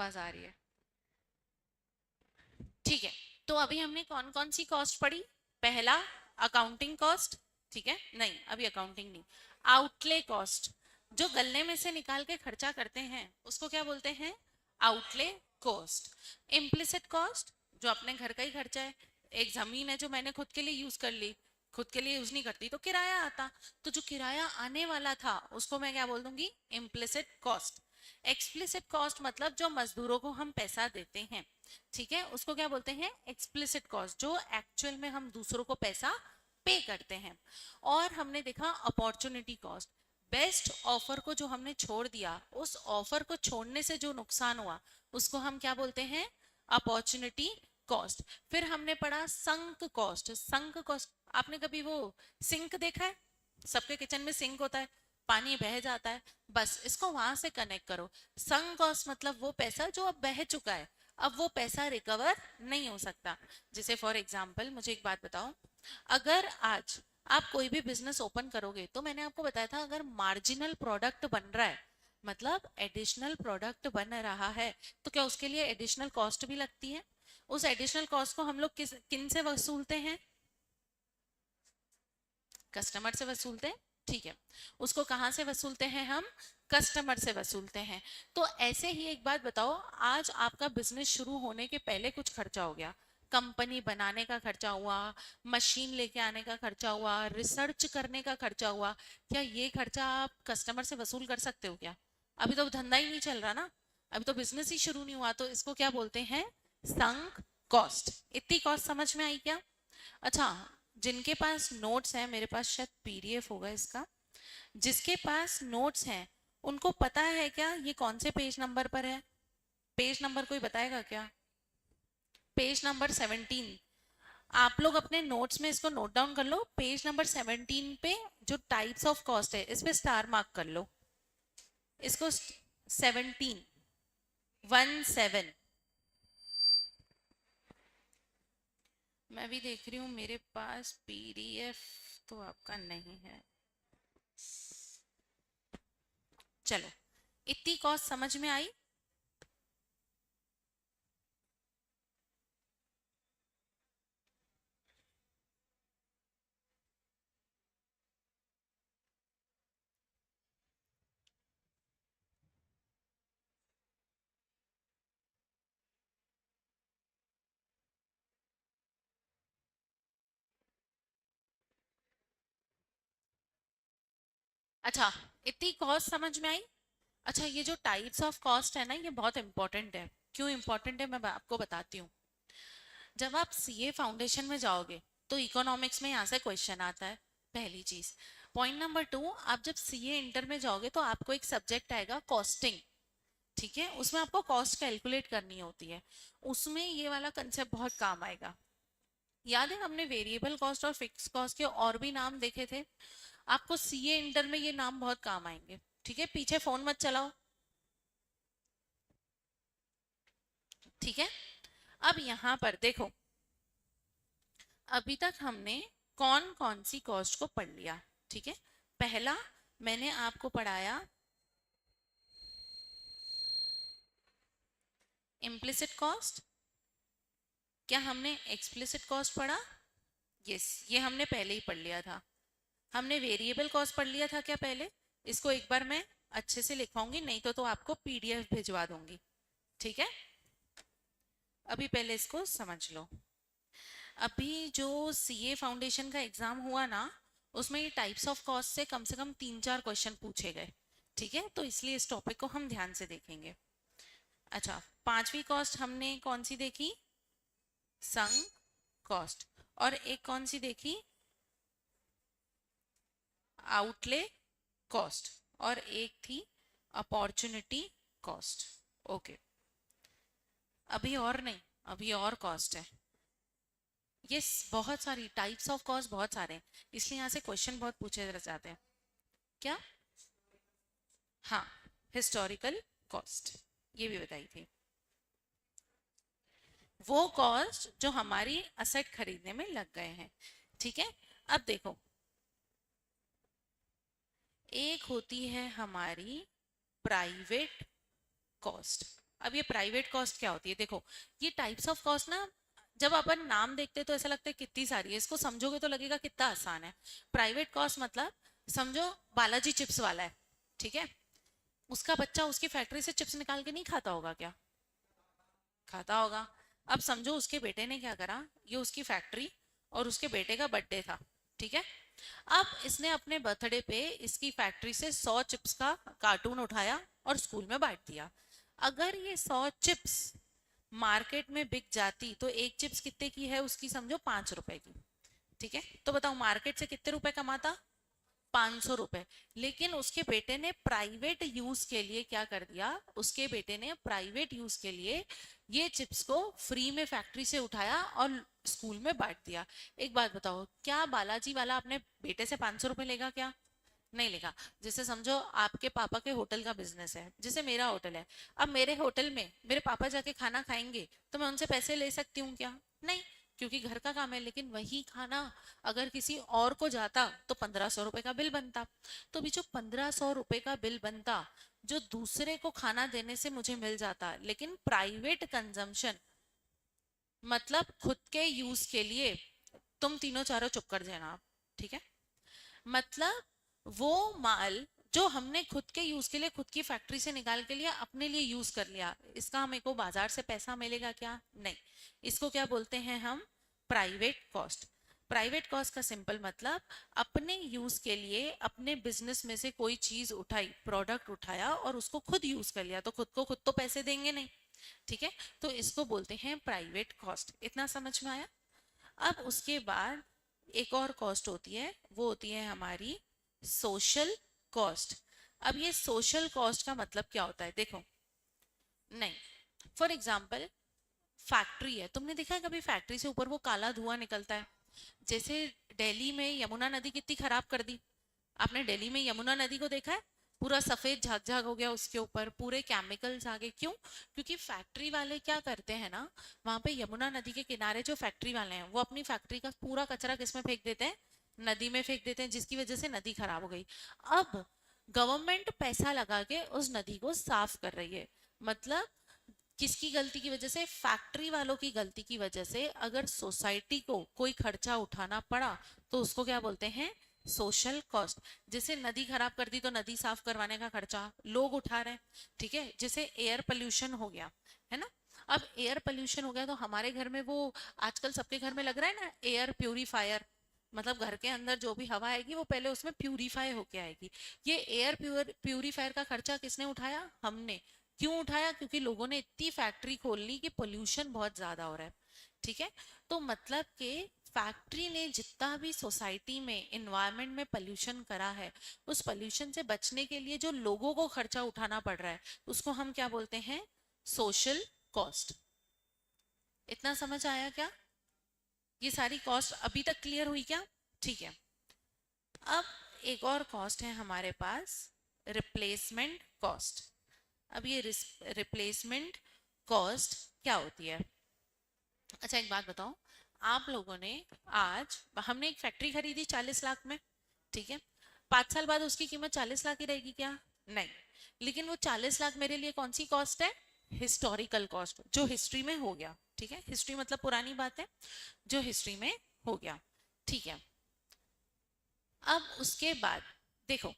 आवाज आ रही है। ठीक है, तो अभी हमने कौन कौन सी कॉस्ट पढ़ी? पहला अकाउंटिंग कॉस्ट, ठीक है, नहीं अभी अकाउंटिंग नहीं, आउटले कॉस्ट, जो गलने में से निकाल के खर्चा करते हैं उसको क्या बोलते हैं? Outlay cost. इम्प्लिसिट कॉस्ट, जो अपने घर का ही खर्चा है, एक जमीन है जो मैंने खुद के लिए यूज कर ली, खुद के लिए यूज नहीं करती तो किराया आता, तो जो किराया आने वाला था उसको मैं क्या बोल दूंगी? Implicit cost. एक्सप्लिसिट कॉस्ट मतलब जो मजदूरों को हम पैसा देते हैं, ठीक है, उसको क्या बोलते हैं? एक्सप्लिसिट कॉस्ट, जो एक्चुअल में हम दूसरों को पैसा पे करते हैं। और हमने देखा अपॉर्चुनिटी कॉस्ट, बेस्ट ऑफर को जो हमने छोड़ दिया, उस ऑफर को छोड़ने से जो नुकसान हुआ उसको हम क्या बोलते हैं? Opportunity cost. फिर हमने पढ़ा संक कॉस्ट। संक कॉस्ट, आपने कभी वो सिंक देखा है? सबके किचन में सिंक होता है, पानी बह जाता है, बस इसको वहां से कनेक्ट करो। संक कॉस्ट मतलब वो पैसा जो अब बह चुका है, अब वो पैसा रिकवर नहीं हो सकता। जैसे फॉर एग्जाम्पल मुझे एक बात बताओ, अगर आज आप कोई भी बिजनेस ओपन करोगे तो मैंने आपको बताया था अगर मार्जिनल प्रोडक्ट बन रहा है, मतलब एडिशनल प्रोडक्ट बन रहा है, तो क्या उसके लिए एडिशनल कॉस्ट भी लगती है? उस एडिशनल कॉस्ट को हम लोग किन से वसूलते हैं? कस्टमर से वसूलते हैं, ठीक है। उसको कहाँ से वसूलते हैं हम? कस्टमर से वसूलते हैं। तो ऐसे ही एक बात बताओ, आज आपका बिजनेस शुरू होने के पहले कुछ खर्चा हो गया, कंपनी बनाने का खर्चा हुआ, मशीन लेके आने का खर्चा हुआ, रिसर्च करने का खर्चा हुआ, क्या ये खर्चा आप कस्टमर से वसूल कर सकते हो क्या? अभी तो धंधा ही नहीं चल रहा ना, अभी तो बिजनेस ही शुरू नहीं हुआ, तो इसको क्या बोलते हैं? Sunk cost. इतनी कॉस्ट समझ में आई क्या? अच्छा, जिनके पास नोट्स हैं, मेरे पास शायद पीडीएफ होगा इसका, जिसके पास नोट्स हैं उनको पता है क्या ये कौन से पेज नंबर पर है? पेज नंबर कोई बताएगा क्या? Page number 17। आप लोग अपने नोट्स में इसको नोट डाउन कर लो, पेज नंबर 17 पे जो टाइप्स ऑफ कॉस्ट है इस पे स्टार मार्क कर लो इसको। 17, 17। मैं भी देख रही हूँ मेरे पास पीडीएफ तो आपका नहीं है। चलो, इतनी कॉस्ट समझ में आई? अच्छा, इतनी कॉस्ट समझ में आई? अच्छा, ये जो टाइप्स ऑफ कॉस्ट है ना, ये बहुत इंपॉर्टेंट है। क्यों इंपॉर्टेंट है मैं आपको बताती हूँ। जब आप सीए फाउंडेशन में जाओगे तो इकोनॉमिक्स में यहाँ से क्वेश्चन आता है, पहली चीज। पॉइंट नंबर 2, आप जब सीए इंटर में जाओगे तो आपको एक सब्जेक्ट आएगा कॉस्टिंग, ठीक है, उसमें आपको कॉस्ट कैलकुलेट करनी होती है, उसमें ये वाला कंसेप्ट बहुत काम आएगा। याद है हमने वेरिएबल कॉस्ट और फिक्स कॉस्ट के और भी नाम देखे थे, आपको सीए इंटर में ये नाम बहुत काम आएंगे, ठीक है। पीछे फोन मत चलाओ, ठीक है। अब यहाँ पर देखो, अभी तक हमने कौन कौन सी कॉस्ट को पढ़ लिया, ठीक है। पहला, मैंने आपको पढ़ाया इम्प्लिसिट कॉस्ट। क्या हमने एक्सप्लिसिट कॉस्ट पढ़ा? यस, ये हमने पहले ही पढ़ लिया था। हमने वेरिएबल कॉस्ट पढ़ लिया था क्या पहले? इसको एक बार मैं अच्छे से लिखवाऊंगी, नहीं तो आपको पीडीएफ भिजवा दूंगी, ठीक है। अभी पहले इसको समझ लो। अभी जो सीए फाउंडेशन का एग्जाम हुआ ना, उसमें ये टाइप्स ऑफ कॉस्ट से कम 3-4 क्वेश्चन पूछे गए, ठीक है, तो इसलिए इस टॉपिक को हम ध्यान से देखेंगे। अच्छा, पांचवी कॉस्ट हमने कौन सी देखी? Sunk cost. और एक कौन सी देखी? Outlay cost. और एक थी अपॉर्चुनिटी कॉस्ट। ओके, अभी और नहीं, अभी और कॉस्ट है। ये बहुत सारी टाइप्स ऑफ कॉस्ट, बहुत सारे हैं, इसलिए यहाँ से क्वेश्चन बहुत पूछे जाते हैं। क्या? हाँ, हिस्टोरिकल कॉस्ट, ये भी बताई थी। वो कॉस्ट जो हमारी असेट खरीदने में लग गए हैं, ठीक है। अब देखो, एक होती है हमारी प्राइवेट कॉस्ट, अब ये प्राइवेट कॉस्ट क्या होती है? देखो, ये टाइप्स ऑफ कॉस्ट ना, जब अपन नाम देखते हैं तो ऐसा लगता है कितनी सारी है, इसको समझोगे तो लगेगा कितना आसान है। प्राइवेट कॉस्ट मतलब समझो बालाजी चिप्स वाला है, ठीक है, उसका बच्चा उसकी फैक्ट्री से चिप्स निकाल के नहीं खाता होगा क्या? खाता होगा। अब समझो उसके बेटे ने क्या करा, ये उसकी फैक्ट्री और उसके बेटे का बर्थडे था, ठीक है। अब इसने अपने बर्थडे पे इसकी फैक्ट्री से 100 चिप्स का कार्टून उठाया और स्कूल में बांट दिया। अगर ये 100 चिप्स मार्केट में बिक जाती तो एक चिप्स कितने की है उसकी, समझो 5 रुपए की, ठीक है। तो बताओ मार्केट से कितने रुपए कमाता? 500 रुपए। लेकिन उसके बेटे ने प्राइवेट यूज के लिए क्या कर दिया, उसके बेटे ने प्राइवेट यूज के लिए ये चिप्स को फ्री में फैक्ट्री से उठाया और स्कूल में बांट दिया। एक बात बताओ, क्या बालाजी वाला अपने बेटे से 500 रुपए लेगा क्या? नहीं लेगा। जैसे समझो आपके पापा के होटल का बिजनेस है, जैसे मेरा होटल है, अब मेरे होटल में मेरे पापा जाके खाना खाएंगे तो मैं उनसे पैसे ले सकती हूँ क्या? नहीं, क्योंकि घर का काम है। लेकिन वही खाना अगर किसी और को जाता तो 1500 रुपए का बिल बनता। तो भी जो 1500 रुपए का बिल बनता, जो दूसरे को खाना देने से मुझे मिल जाता, लेकिन प्राइवेट कंजम्पशन मतलब खुद के यूज के लिए, तुम तीनों चारों चुप कर जाना आप, ठीक है। मतलब वो माल जो हमने खुद के यूज के लिए खुद की फैक्ट्री से निकाल के लिया, अपने लिए यूज कर लिया, इसका हमें को बाजार से पैसा मिलेगा क्या? नहीं। इसको क्या बोलते हैं हम? Private cost. प्राइवेट कॉस्ट का सिंपल मतलब अपने यूज के लिए अपने बिजनेस में से कोई चीज उठाई, प्रोडक्ट उठाया और उसको खुद यूज कर लिया, तो खुद को खुद तो पैसे देंगे नहीं, ठीक है। तो इसको बोलते हैं प्राइवेट कॉस्ट। इतना समझ में आया? अब उसके बाद एक और कॉस्ट होती है, वो होती है हमारी सोशल कॉस्ट। अब ये सोशल कॉस्ट का मतलब क्या होता है? देखो, नहीं, फॉर एग्जाम्पल फैक्ट्री है, तुमने देखा है कभी फैक्ट्री से ऊपर वो काला धुआं निकलता है? जैसे दिल्ली में यमुना नदी कितनी खराब कर दी, आपने दिल्ली में यमुना नदी को देखा है? पूरा सफेद झाग झाग हो गया, उसके ऊपर पूरे केमिकल्स आ गए। क्यों? क्योंकि फैक्ट्री वाले क्या करते हैं ना, वहां पे यमुना नदी के किनारे जो फैक्ट्री वाले हैं वो अपनी फैक्ट्री का पूरा कचरा किसमें फेंक देते हैं? नदी में फेंक देते हैं, जिसकी वजह से नदी खराब हो गई। अब गवर्नमेंट पैसा लगा के उस नदी को साफ कर रही है। मतलब किसकी गलती की वजह से? फैक्ट्री वालों की गलती की वजह से अगर सोसाइटी को कोई खर्चा उठाना पड़ा तो उसको क्या बोलते हैं? Social cost. जैसे नदी खराब कर दी तो नदी साफ करवाने का खर्चा लोग उठा रहे हैं, ठीक है। जैसे एयर पोल्यूशन हो गया, है ना। अब एयर पोल्यूशन हो गया तो हमारे घर में वो आजकल सबके घर में लग रहा है ना, एयर प्यूरिफायर। मतलब घर के अंदर जो भी हवा आएगी वो पहले उसमें प्यूरिफाई होके आएगी। ये एयर प्यूरिफायर का खर्चा किसने उठाया? हमने। क्यों उठाया? क्योंकि लोगों ने इतनी फैक्ट्री खोल ली कि पोल्यूशन बहुत ज्यादा हो रहा है, ठीक है। तो मतलब कि फैक्ट्री ने जितना भी सोसाइटी में इन्वायरमेंट में पोल्यूशन करा है, उस पोल्यूशन से बचने के लिए जो लोगों को खर्चा उठाना पड़ रहा है उसको हम क्या बोलते हैं? Social cost. इतना समझ आया क्या? ये सारी कॉस्ट अभी तक क्लियर हुई क्या? ठीक है। अब एक और कॉस्ट है हमारे पास, रिप्लेसमेंट कॉस्ट। अब ये रिप्लेसमेंट कॉस्ट क्या होती है? अच्छा एक बात बताओ, आप लोगों ने आज, हमने एक फैक्ट्री खरीदी 40 लाख में, ठीक है। 5 साल बाद उसकी कीमत 40 लाख ही रहेगी क्या? नहीं। लेकिन वो 40 लाख मेरे लिए कौन सी कॉस्ट है? हिस्टोरिकल कॉस्ट, जो हिस्ट्री में हो गया, ठीक है। हिस्ट्री मतलब पुरानी बात है, जो हिस्ट्री में हो गया, ठीक है। अब उसके बाद देखो,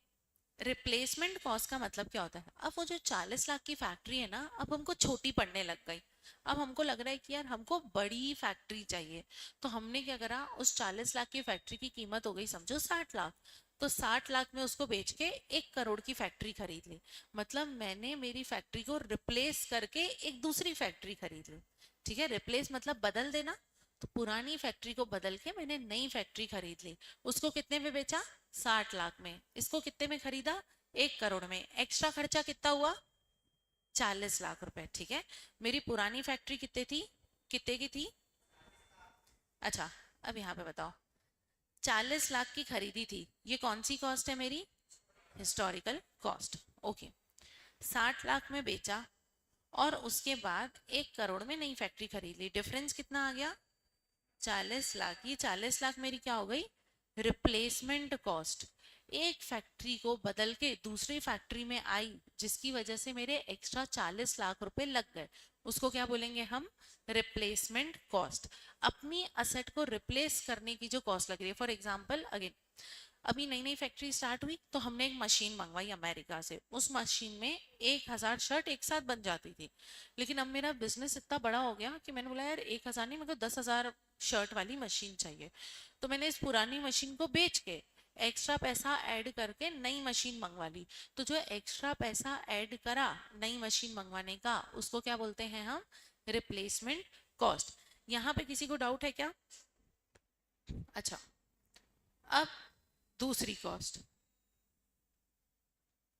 रिप्लेसमेंट कॉस्ट का मतलब क्या होता है? अब वो जो 40 लाख की फैक्ट्री है ना, अब हमको छोटी पड़ने लग गई। अब हमको लग रहा है कि यार हमको बड़ी फैक्ट्री चाहिए। तो हमने क्या करा, उस 40 लाख की फैक्ट्री की कीमत हो गई समझो 60 लाख। तो 60 लाख में उसको बेच के 1 करोड़ की फैक्ट्री खरीद ली। मतलब मैंने मेरी फैक्ट्री को रिप्लेस करके एक दूसरी फैक्ट्री खरीद ली, ठीक है। रिप्लेस मतलब बदल देना। तो पुरानी फैक्ट्री को बदल के मैंने नई फैक्ट्री खरीद ली। उसको कितने में बेचा? 60 लाख में। इसको कितने में खरीदा? 1 करोड़ में। एक्स्ट्रा खर्चा कितना हुआ? 40 लाख रुपए, ठीक है। मेरी पुरानी फैक्ट्री कितने थी, कितने की थी? अच्छा, अब यहाँ पे बताओ, 40 लाख की खरीदी थी, ये कौन सी कॉस्ट है मेरी? Historical cost, okay. 60 लाख में बेचा और उसके बाद 1 करोड़ में नई फैक्ट्री खरीद ली, डिफरेंस कितना आ गया? 40 लाख। ये 40 लाख मेरी क्या हो गई? Replacement cost. एक फैक्ट्री को बदल के दूसरी फैक्ट्री में आई जिसकी वजह से मेरे एक्स्ट्रा 40 लाख रुपए लग गए, उसको क्या बोलेंगे हम? Replacement cost. अपनी असेट को रिप्लेस करने की जो कॉस्ट लग रही है, फॉर एग्जाम्पल अगेन, अभी नई नई फैक्ट्री स्टार्ट हुई तो हमने एक मशीन मंगवाई अमेरिका से, उस मशीन में 1,000 शर्ट एक साथ बन जाती थी। लेकिन अब मेरा बिजनेस इतना बड़ा हो गया कि मैंने बोला यार 1,000 नहीं, मेरे को 10,000 शर्ट वाली मशीन चाहिए। तो मैंने इस पुरानी मशीन को बेच के एक्स्ट्रा पैसा ऐड करके नई मशीन मंगवा ली। तो जो एक्स्ट्रा पैसा ऐड करा नई मशीन मंगवाने का, उसको क्या बोलते हैं हम? Replacement cost. यहाँ पे किसी को डाउट है क्या? अच्छा, अब दूसरी कॉस्ट,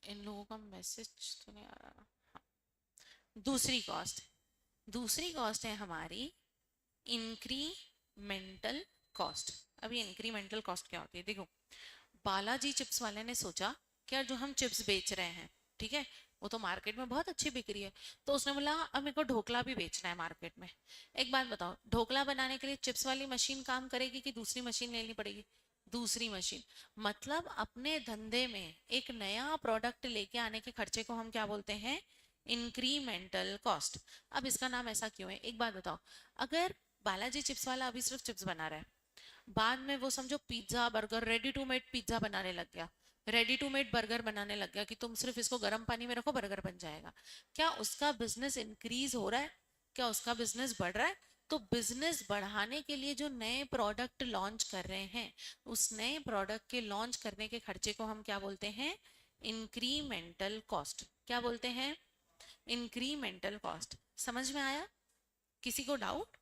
इन लोगों का मैसेज तो नहीं आ रहा। हाँ, दूसरी कॉस्ट है हमारी इंक्रीमेंटल कॉस्ट। अभी इंक्रीमेंटल कॉस्ट क्या होती है? देखो, बालाजी चिप्स वाले ने सोचा कि यार जो हम चिप्स बेच रहे हैं, ठीक है, वो तो मार्केट में बहुत अच्छी बिक रही है, तो उसने बोला अब मेरे को ढोकला भी बेचना है मार्केट में। एक बात बताओ, ढोकला बनाने के लिए चिप्स वाली मशीन काम करेगी कि दूसरी मशीन लेनी पड़ेगी? दूसरी मशीन। मतलब अपने धंधे में एक नया प्रोडक्ट लेके आने के खर्चे को हम क्या बोलते हैं? Incremental cost. अब इसका नाम ऐसा क्यों है? एक बात बताओ, अगर बालाजी चिप्स वाला अभी सिर्फ चिप्स बना रहा है, बाद में वो समझो pizza burger, ready to made pizza बनाने लग गया, रेडी टू मेड बर्गर बनाने लग गया कि तुम सिर्फ इसको गर्म पानी में रखो बर्गर बन जाएगा, क्या उसका बिजनेस इंक्रीज हो रहा है? क्या उसका बिजनेस बढ़ रहा है? तो बिजनेस बढ़ाने के लिए जो नए प्रोडक्ट लॉन्च कर रहे हैं, उस नए प्रोडक्ट के लॉन्च करने के खर्चे को हम क्या बोलते हैं? Incremental cost. क्या बोलते हैं? Incremental cost. समझ में आया? किसी को डाउट?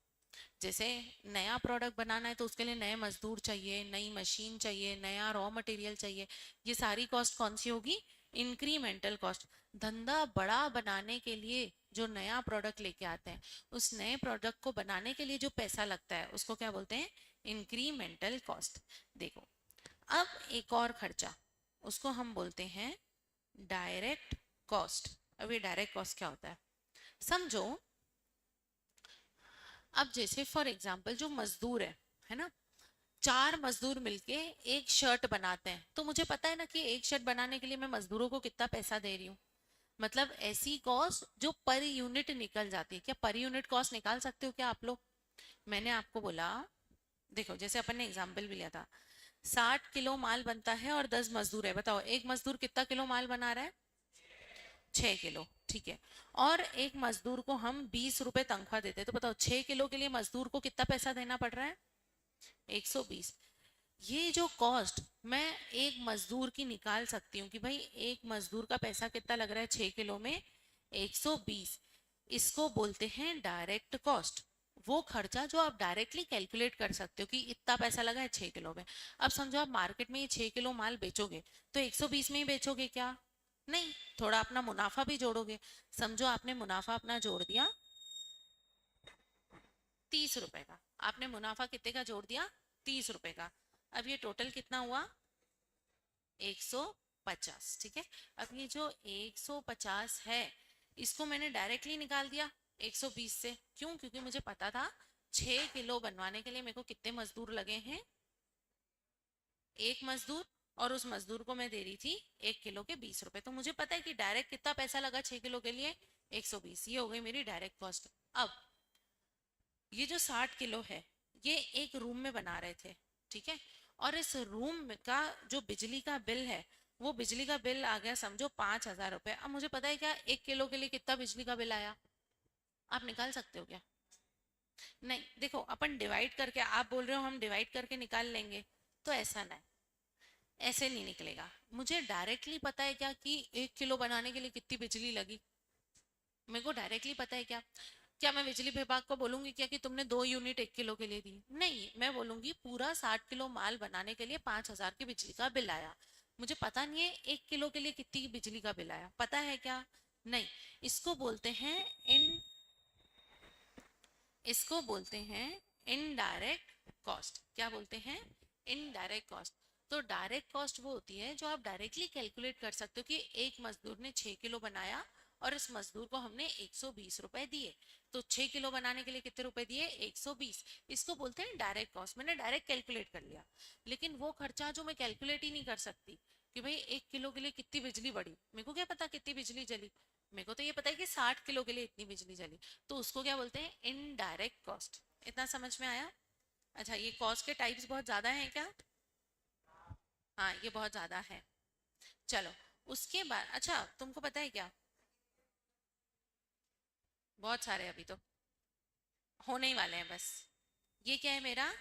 जैसे नया प्रोडक्ट बनाना है तो उसके लिए नए मजदूर चाहिए, नई मशीन चाहिए, नया रॉ मटेरियल चाहिए, ये सारी कॉस्ट कौन सी होगी? Incremental cost. धंधा बड़ा बनाने के लिए जो नया प्रोडक्ट लेके आते हैं, उस नए प्रोडक्ट को बनाने के लिए जो पैसा लगता है, उसको क्या बोलते हैं? Incremental cost. देखो, अब एक और खर्चा, उसको हम बोलते हैं डायरेक्ट कॉस्ट। अब ये डायरेक्ट कॉस्ट क्या होता है? समझो, अब जैसे फॉर एग्जाम्पल जो मजदूर है ना, 4 मजदूर मिलके एक शर्ट बनाते हैं, तो मुझे पता है ना कि एक शर्ट बनाने के लिए मैं मजदूरों को कितना पैसा दे रही हूँ। मतलब ऐसी कॉस्ट जो पर यूनिट निकल जाती है। क्या पर यूनिट कॉस्ट निकाल सकते हो क्या आप लोग? मैंने आपको बोला, देखो जैसे अपन ने एग्जाम्पल भी लिया था, 60 किलो माल बनता है और 10 मजदूर है, बताओ एक मजदूर कितना किलो माल बना रहा है? 6 किलो, ठीक है। और एक मजदूर को हम 20 रुपए तनख्वाह देते हैं, तो बताओ 6 किलो के लिए मजदूर को कितना पैसा देना पड़ रहा है? 120। ये जो कॉस्ट मैं एक मजदूर की निकाल सकती हूँ कि भाई एक मजदूर का पैसा कितना लग रहा है 6 किलो में? 120। इसको बोलते हैं डायरेक्ट कॉस्ट। वो खर्चा जो आप डायरेक्टली कैलकुलेट कर सकते हो कि इतना पैसा लगा है 6 किलो में। अब समझो आप मार्केट में ये 6 किलो माल बेचोगे तो 120 में ही बेचोगे क्या? नहीं, थोड़ा अपना मुनाफा भी जोड़ोगे। समझो आपने मुनाफा अपना जोड़ दिया 30 रुपए का, आपने मुनाफा कितने का जोड़ दिया? 30 रुपए का। अब ये टोटल कितना हुआ? 150, ठीक है। अब ये जो 150 है, इसको मैंने डायरेक्टली निकाल दिया 120 से। क्यों? क्योंकि मुझे पता था 6 किलो बनवाने के लिए मेरे को कितने मजदूर लगे हैं? एक मजदूर, और उस मजदूर को मैं दे रही थी 1 किलो के 20 रुपए। तो मुझे पता है कि डायरेक्ट कितना पैसा लगा 6 किलो के लिए? 120। ये हो गई मेरी डायरेक्ट कॉस्ट। अब ये जो 60 किलो है, ये एक रूम में बना रहे थे, ठीक है। और इस रूम का जो बिजली का बिल है, वो बिजली का बिल आ गया समझो 5,000 रुपए। अब मुझे पता है क्या 1 किलो के लिए कितना बिजली का बिल आया? आप निकाल सकते हो क्या? नहीं, देखो अपन डिवाइड करके, आप बोल रहे हो हम डिवाइड करके निकाल लेंगे, तो ऐसा नहीं, ऐसे नहीं निकलेगा। मुझे डायरेक्टली पता है क्या कि 1 किलो बनाने के लिए कितनी बिजली लगी? मेरे को डायरेक्टली पता है क्या? क्या मैं बिजली विभाग को बोलूंगी क्या कि तुमने 2 यूनिट 1 किलो के लिए दी? नहीं, मैं बोलूंगी पूरा 60 किलो माल बनाने के लिए 5,000 की बिजली का बिल आया। मुझे पता नहीं है 1 किलो के लिए कितनी बिजली का बिल आया, पता है क्या? नहीं। इसको बोलते हैं इन इसको बोलते हैं इनडायरेक्ट कॉस्ट। क्या बोलते हैं? Indirect cost. तो डायरेक्ट कॉस्ट वो होती है जो आप डायरेक्टली कैलकुलेट कर सकते हो कि एक मजदूर ने 6 किलो बनाया और इस मजदूर को हमने 120 रुपए दिए, तो 6 किलो बनाने के लिए कितने रुपए दिए? 120। इसको बोलते हैं डायरेक्ट कॉस्ट। मैंने डायरेक्ट कैलकुलेट कर लिया। लेकिन वो खर्चा जो मैं कैलकुलेट ही नहीं कर सकती, कि भाई 1 किलो के लिए कितनी बिजली बढ़ी, मेरे को क्या पता कितनी बिजली जली, मेरे को तो ये पता है कि 60 किलो के लिए इतनी बिजली जली, तो उसको क्या बोलते हैं, इनडायरेक्ट कॉस्ट। इतना समझ में आया? अच्छा, ये कॉस्ट के टाइप्स बहुत ज्यादा हैं क्या? हाँ, ये बहुत ज्यादा है। चलो, उसके बाद अच्छा तुमको पता है क्या, बहुत सारे अभी तो होने ही वाले हैं बस। ये क्या है मेरा,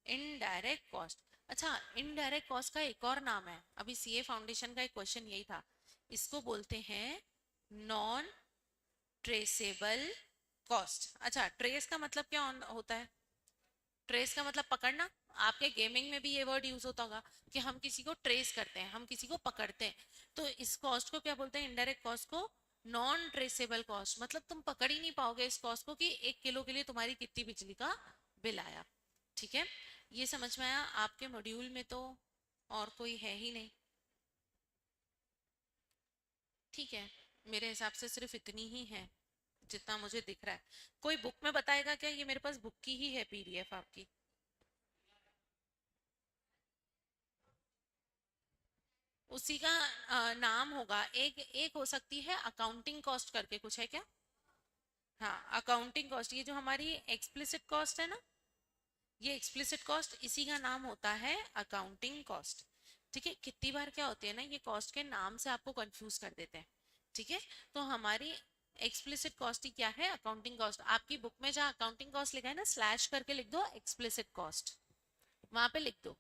इनडायरेक्ट कॉस्ट। अच्छा, इनडायरेक्ट कॉस्ट का एक और नाम है, अभी सीए फाउंडेशन का एक क्वेश्चन यही था, इसको बोलते हैं नॉन ट्रेसेबल कॉस्ट। अच्छा, ट्रेस का मतलब क्या होता है? ट्रेस का मतलब पकड़ना। आपके गेमिंग में भी ये वर्ड यूज होता होगा कि हम किसी को ट्रेस करते हैं, हम किसी को पकड़ते हैं। तो इस कॉस्ट को क्या बोलते हैं, इनडायरेक्ट कॉस्ट को नॉन ट्रेसेबल कॉस्ट। मतलब तुम पकड़ ही नहीं पाओगे इस कॉस्ट को कि 1 किलो के लिए तुम्हारी कितनी बिजली का बिल आया। ठीक है, ये समझ में आया? आपके मॉड्यूल में तो और कोई है ही नहीं। ठीक है, मेरे हिसाब से सिर्फ इतनी ही है जितना मुझे दिख रहा है। कोई बुक में बताएगा क्या? ये मेरे पास बुक की ही है पीडीएफ आपकी। उसी का नाम होगा। एक एक हो सकती है अकाउंटिंग कॉस्ट करके कुछ है क्या? हाँ, अकाउंटिंग कॉस्ट, ये जो हमारी एक्सप्लिसिट कॉस्ट है ना, ये एक्सप्लिसिट कॉस्ट, इसी का नाम होता है अकाउंटिंग कॉस्ट। ठीक है, कितनी बार क्या होती है ना, ये कॉस्ट के नाम से आपको कंफ्यूज कर देते हैं। ठीक है, तो हमारी एक्सप्लिसिट कॉस्ट ही क्या है, अकाउंटिंग कॉस्ट। आपकी बुक में जहाँ अकाउंटिंग कॉस्ट लिखा है ना, स्लैश करके लिख दो एक्सप्लिसिट कॉस्ट, वहां पे लिख दो।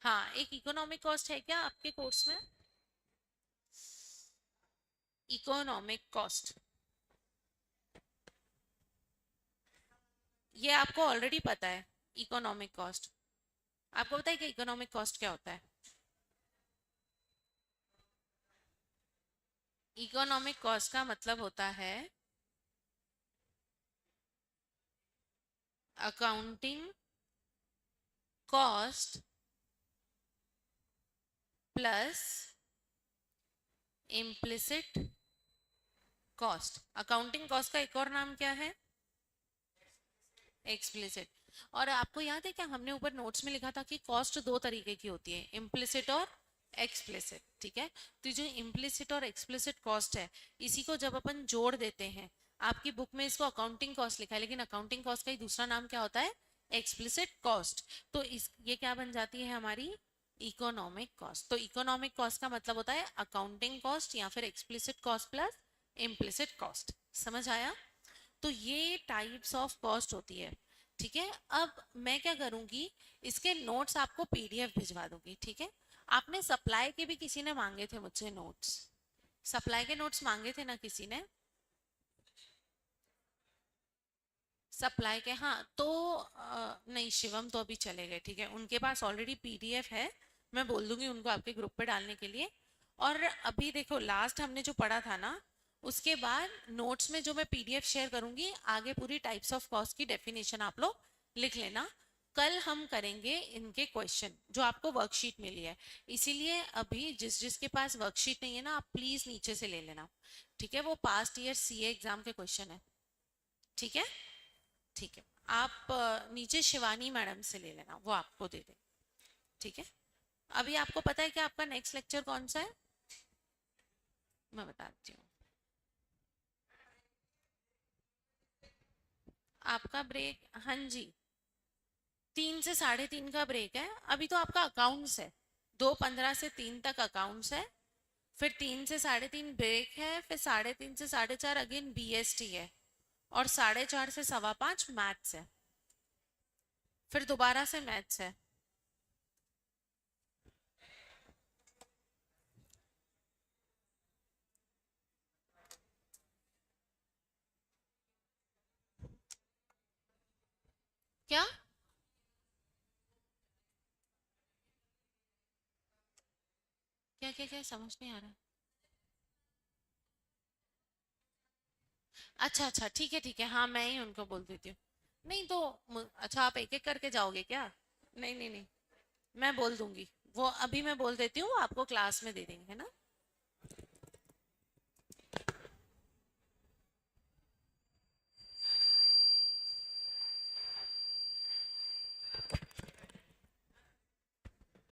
हाँ, एक इकोनॉमिक कॉस्ट है क्या आपके कोर्स में? इकोनॉमिक कॉस्ट, ये आपको ऑलरेडी पता है। इकोनॉमिक कॉस्ट आपको पता है कि इकोनॉमिक कॉस्ट क्या होता है? इकोनॉमिक कॉस्ट का मतलब होता है accounting cost plus implicit cost. Accounting cost का एक और नाम क्या है? एक्सप्लिसिट। और आपको याद है क्या, हमने ऊपर नोट्स में लिखा था कि कॉस्ट दो तरीके की होती है, इम्प्लिसिट और एक्सप्लिसिट। ठीक है, तो जो इम्प्लिसिट और एक्सप्लिसिट कॉस्ट है, इसी को जब अपन जोड़ देते हैं, आपकी बुक में इसको अकाउंटिंग कॉस्ट लिखा है, लेकिन अकाउंटिंग कॉस्ट का ही दूसरा नाम क्या होता है, एक्सप्लिसिट कॉस्ट। तो इस ये क्या बन जाती है हमारी, इकोनॉमिक कॉस्ट। तो इकोनॉमिक कॉस्ट का मतलब होता है अकाउंटिंग कॉस्ट या फिर explicit cost plus implicit cost. समझ आया? तो ये टाइप्स ऑफ कॉस्ट होती है। ठीक है, अब मैं क्या करूंगी, इसके नोट्स आपको पीडीएफ भिजवा दूंगी। ठीक है, आपने सप्लाई के भी किसी ने मांगे थे मुझसे नोट्स, सप्लाई के नोट्स मांगे थे ना किसी ने, सप्लाई के। हाँ तो नहीं, शिवम तो अभी चले गए। ठीक है, उनके पास ऑलरेडी पीडीएफ है, मैं बोल दूंगी उनको आपके ग्रुप पे डालने के लिए। और अभी देखो, लास्ट हमने जो पढ़ा था ना, उसके बाद नोट्स में जो मैं पीडीएफ शेयर करूंगी, आगे पूरी टाइप्स ऑफ कॉस्ट की डेफिनेशन आप लोग लिख लेना। कल हम करेंगे इनके क्वेश्चन जो आपको वर्कशीट मिली है, इसीलिए अभी जिस जिसके पास वर्कशीट नहीं है ना, आप प्लीज नीचे से ले लेना। ठीक है, वो पास्ट ईयर सीए एग्जाम के क्वेश्चन है। ठीक है, ठीक है, आप नीचे शिवानी मैडम से ले लेना, वो आपको दे दे। ठीक है, अभी आपको पता है कि आपका नेक्स्ट लेक्चर कौन सा है? मैं बताती हूँ। आपका ब्रेक, हाँ जी, 3 से 3:30 का ब्रेक है। अभी तो आपका अकाउंट्स है, 2:15 से 3 तक अकाउंट्स है, फिर 3 से 3:30 ब्रेक है, फिर 3:30 से 4:30 अगेन बीएसटी है, और 4:30 से 5:15 मैथ्स है, फिर दोबारा से मैथ्स है। क्या क्या क्या क्या समझ नहीं आ रहा? अच्छा अच्छा, ठीक है ठीक है, हाँ मैं ही उनको बोल देती हूँ। नहीं तो अच्छा, आप एक एक करके जाओगे क्या? नहीं नहीं नहीं, मैं बोल दूंगी, वो अभी मैं बोल देती हूँ, आपको क्लास में दे देंगे, है ना।